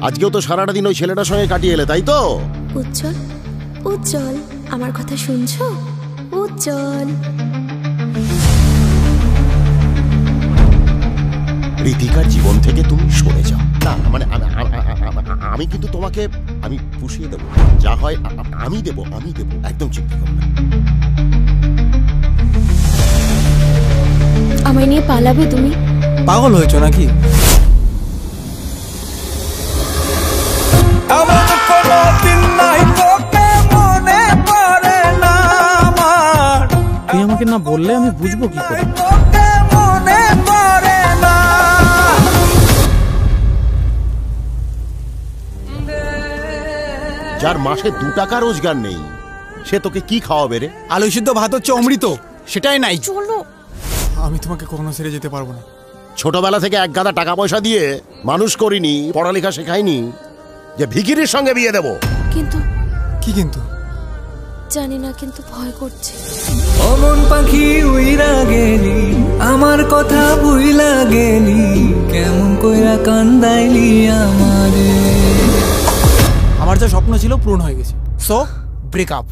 আজকেও তো সারাটা দিন ওই ছেলেটার সঙ্গে কাটিয়ে এলে, তাই তো? উজ্জ্বল, উজ্জ্বল, আমার কথা শুনছো? উজ্জ্বল, ঋতিকার জীবন থেকে তুমি সরে যাও। না মানে আমি কিন্তু তোমাকে আমি পুষিয়ে দেবো, যা হয় আমি দেবো, একদম চিন্তা করো না। আমায় নিয়ে পালাবে তুমি? পাগল হয়েছো নাকি? তুই আমাকে না বললে আমি বুঝবো কি করে? যার মাসে 2 টাকা রোজগার নেই সে তোকে কি খাওয়াবে রে? আলু সিদ্ধ ভাত হচ্ছে অমৃত, সেটাই নাই। চলো। আমি তোমাকে কখনো ছেড়ে যেতে পারবো না। ছোটবেলা থেকে এক গাদা টাকা পয়সা দিয়ে মানুষ করিনি, পড়ালেখা শেখাইনি যে ভিখিরির সঙ্গে বিয়ে দেব। কিন্তু কি কিন্তু? জানি না, কিন্তু ভয় করছে। অমন পাখি উইরা গেলি, আমার কথা ভুইলা গেলি, কেমন কইরা কান্দাইলি আমারে। আমার যা স্বপ্ন ছিল পূরণ হয়ে গেছে, সো ব্রেক আপ।